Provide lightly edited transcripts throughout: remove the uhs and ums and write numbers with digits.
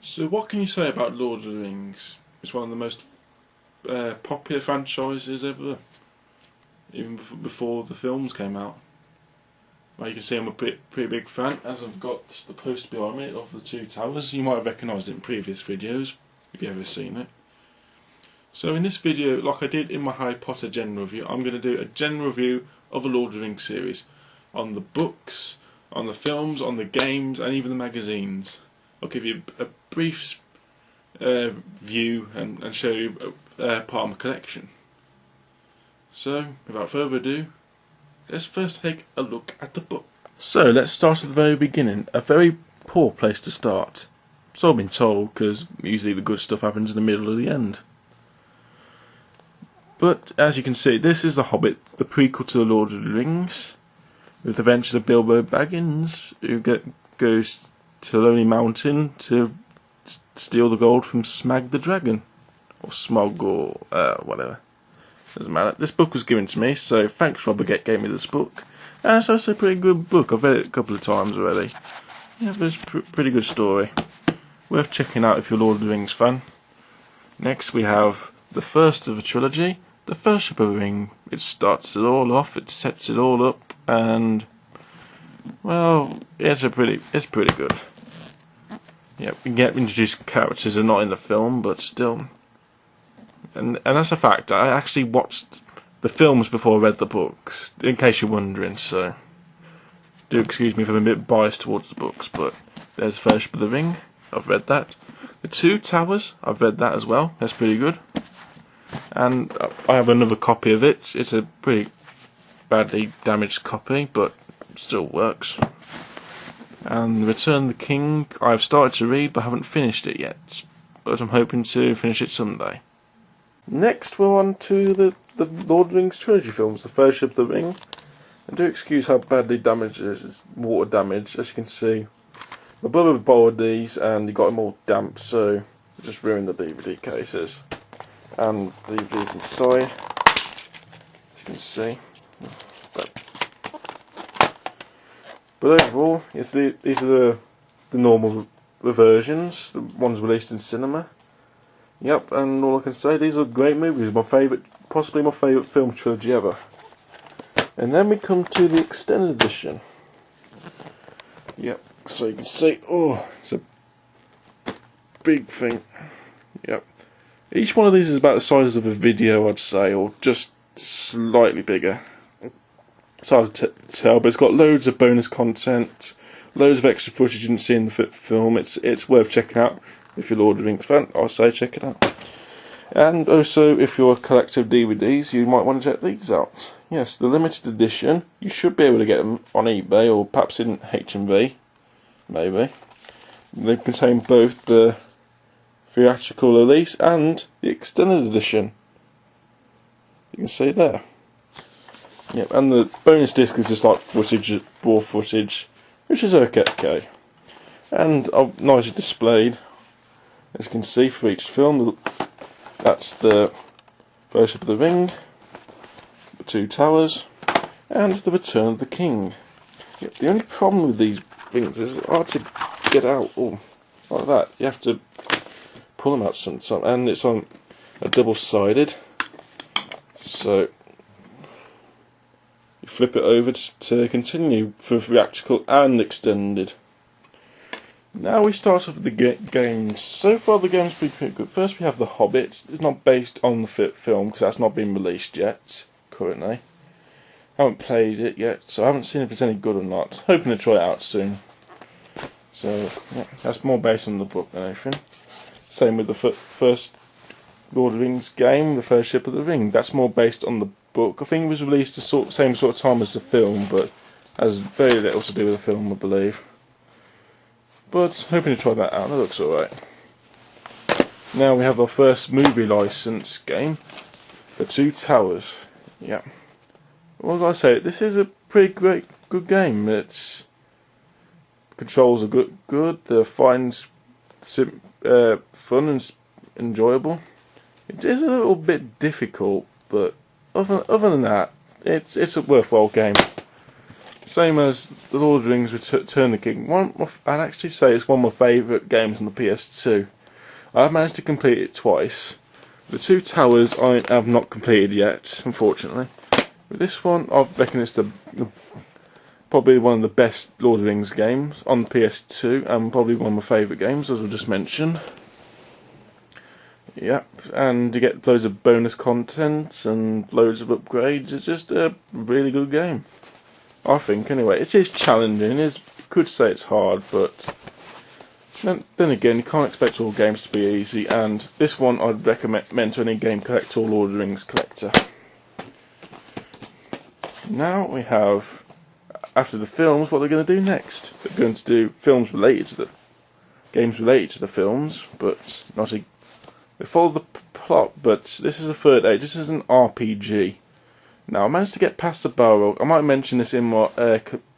So what can you say about Lord of the Rings? It's one of the most popular franchises ever, even before the films came out. Well, you can see I'm a pretty big fan, as I've got the poster behind me of the two towers. You might have recognised it in previous videos, if you've ever seen it. So in this video, like I did in my Harry Potter general review, I'm going to do a general review of the Lord of the Rings series, on the books, on the films, on the games, and even the magazines. I'll give you a brief view and show you part of my collection. So, without further ado, let's first take a look at the book. So, let's start at the very beginning. A very poor place to start. So I've been told, because usually the good stuff happens in the middle of the end. But, as you can see, this is The Hobbit, the prequel to The Lord of the Rings, with the adventures of Bilbo Baggins, who goes to the Lonely Mountain to steal the gold from Smag the Dragon, or Smog, or whatever. Doesn't matter. This book was given to me, so thanks Robert gave me this book. And it's also a pretty good book. I've read it a couple of times already. Yeah, but it's a pretty good story. Worth checking out if you're a Lord of the Rings fan. Next we have the first of a trilogy, The Fellowship of the Ring. It starts it all off, it sets it all up, and well, it's pretty good. Yeah, we get introduced characters that are not in the film, but still. And that's a fact. I actually watched the films before I read the books, in case you're wondering, so do excuse me if I'm a bit biased towards the books, but there's Fellowship of the Ring, I've read that. The Two Towers, I've read that as well, that's pretty good. And I have another copy of it. It's a pretty badly damaged copy, but it still works. And Return of the King, I've started to read but haven't finished it yet, but I'm hoping to finish it someday. Next we're on to the Lord of the Rings Trilogy films, The Fellowship of the Ring. And do excuse how badly damaged it is, it's water damage, as you can see. My brother borrowed these and he got them all damp, so it just ruined the DVD cases. And the DVDs inside, as you can see. But overall, these are the normal versions, the ones released in cinema. Yep, and all I can say, these are great movies, possibly my favourite film trilogy ever. And then we come to the extended edition. Yep, so you can see, oh, it's a big thing. Yep. Each one of these is about the size of a video, I'd say, or just slightly bigger. It's hard to tell, but it's got loads of bonus content, loads of extra footage you didn't see in the film. It's worth checking out. If you're a Lord of the Rings fan, I'll say check it out. And also, if you're a collector of DVDs, you might want to check these out. Yes, the limited edition, you should be able to get them on eBay, or perhaps in HMV, maybe. They contain both the theatrical release and the extended edition. You can see there. Yep, and the bonus disc is just like footage, raw footage, which is okay. And nicely displayed, as you can see, for each film. That's the Fellowship of the Ring, the Two Towers, and the Return of the King. Yep, the only problem with these things is it's hard to get out. Oh, like that. You have to pull them out sometime, and it's on a double-sided. So you flip it over to continue for theatrical and extended. Now we start off with the games. So far the game's been pretty good. First we have The Hobbit. It's not based on the film because that's not been released yet, currently. I haven't played it yet, so I haven't seen if it's any good or not. Hoping to try it out soon. So, yeah, that's more based on the book than anything. Same with the first Lord of the Rings game, The Fellowship of the Ring. That's more based on the book. I think it was released the same sort of time as the film, but has very little to do with the film, I believe. But hoping to try that out. That looks alright. Now we have our first movie license game, The Two Towers. Yeah. What did I say? This is a pretty good game. Its controls are good. The fighting's fun and enjoyable. It is a little bit difficult, but other than that, it's a worthwhile game. Same as the Lord of the Rings Return of the King. I'd actually say it's one of my favourite games on the PS2. I've managed to complete it twice. The Two Towers I have not completed yet, unfortunately. With this one, I reckon it's probably one of the best Lord of the Rings games on the PS2, and probably one of my favourite games, as I just mentioned. Yep, and you get loads of bonus content and loads of upgrades. It's just a really good game, I think. Anyway, it is challenging. You could say it's hard, but then again, you can't expect all games to be easy. And this one I'd recommend to any game collector or Lord of the Rings collector. Now we have, after the films, what they're going to do next. They're going to do films related to the games related to the films, but not a. They follow the plot, but this is a third age. This is an RPG. Now I managed to get past the Balrog. I might mention this in my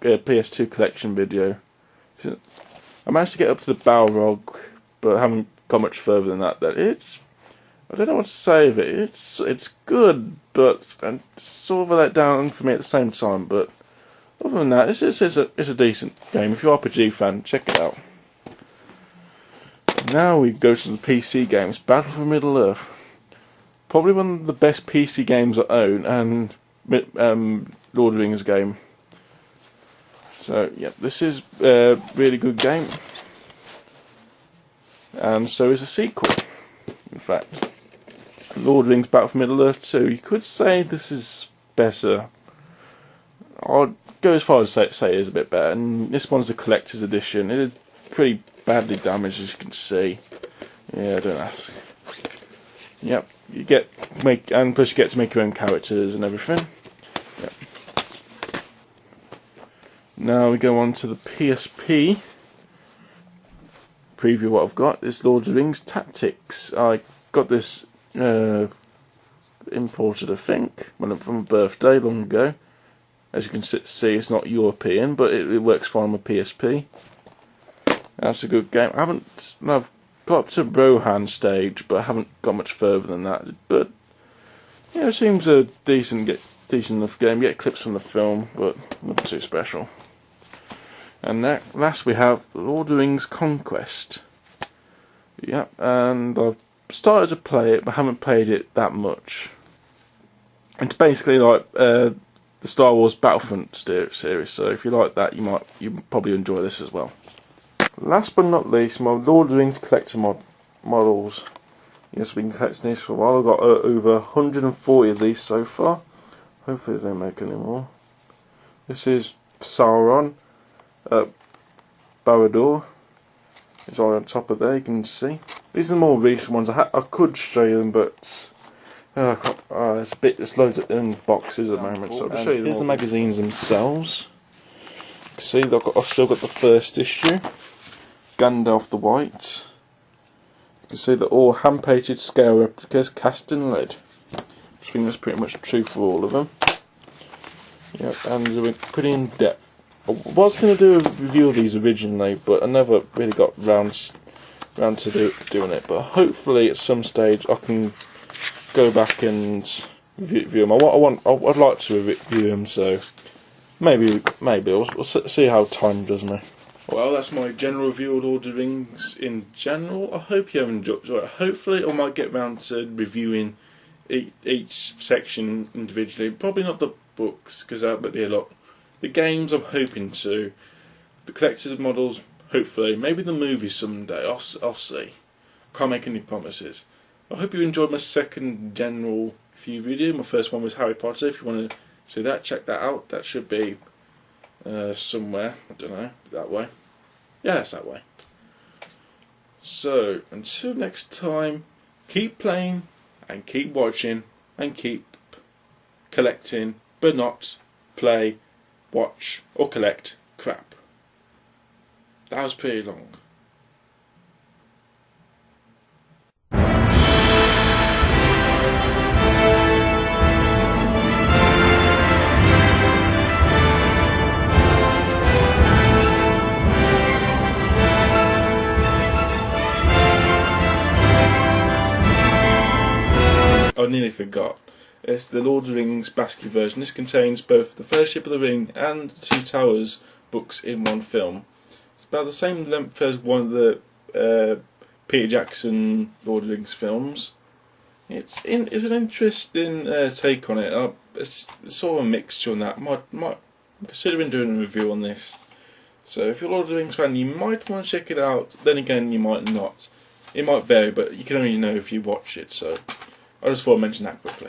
PS2 collection video. I managed to get up to the Balrog, but I haven't got much further than that. I don't know what to say of it. It's good, but it's sort of a letdown for me at the same time. But other than that, it's a decent game. If you're an RPG fan, check it out. Now we go to the PC games. Battle for Middle-earth. Probably one of the best PC games I own, and Lord of the Rings game. So, yeah, this is a really good game. And so is a sequel, in fact. Lord of the Rings Battle for Middle-earth 2. You could say this is better. I'd go as far as say it is a bit better. And this one's the collector's edition. It is pretty badly damaged, as you can see. Yeah, I don't know. Yep, and plus you get to make your own characters and everything. Yep. Now we go on to the PSP. Preview what I've got. This Lord of the Rings Tactics. I got this imported, I think, from a birthday long ago. As you can see, it's not European, but it works fine on my PSP. That's a good game. I've got up to Rohan stage, but I haven't got much further than that. But yeah, it seems a decent enough game. You get clips from the film, but nothing too special. And last we have Lord of the Rings Conquest. Yep, and I've started to play it, but haven't played it that much. It's basically like the Star Wars Battlefront series. So if you like that, you probably enjoy this as well. Last but not least, my Lord of the Rings collector models. Yes, I've been collecting these for a while. I've got over 140 of these so far. Hopefully they don't make any more. This is Sauron, Barad-dûr. It's all on top of there, you can see. These are the more recent ones. I could show you them, but there's loads in boxes at the moment. So I'll just show you them. Here's the magazines themselves. You can see I've still got the first issue. Gandalf the White. You can see they're all hand-painted scale replicas cast in lead. I think that's pretty much true for all of them. Yep, and they're pretty in depth. I was going to do a review of these originally, but I never really got round to doing it. But hopefully at some stage I can go back and review them. I'd like to review them, so maybe we'll see how time does me. Well, that's my general review of Lord of the Rings in general. I hope you have enjoyed it. Hopefully I might get round to reviewing each section individually. Probably not the books, because that would be a lot. The games I'm hoping to. The collector's models, hopefully. Maybe the movies someday. I'll see. Can't make any promises. I hope you enjoyed my second general review video. My first one was Harry Potter. If you want to see that, check that out. That should be somewhere, I don't know, that way. Yeah, it's that way. So, until next time, keep playing, and keep watching, and keep collecting, but not play, watch, or collect crap. That was pretty long. I nearly forgot. It's the Lord of the Rings basket version. This contains both the Fellowship of the Ring and the Two Towers books in one film. It's about the same length as one of the Peter Jackson Lord of the Rings films. It's an interesting take on it. It's sort of a mixture on that. Might considering doing a review on this. So if you're a Lord of the Rings fan, you might want to check it out. Then again, you might not. It might vary, but you can only know if you watch it. So I just thought I'd mention that quickly.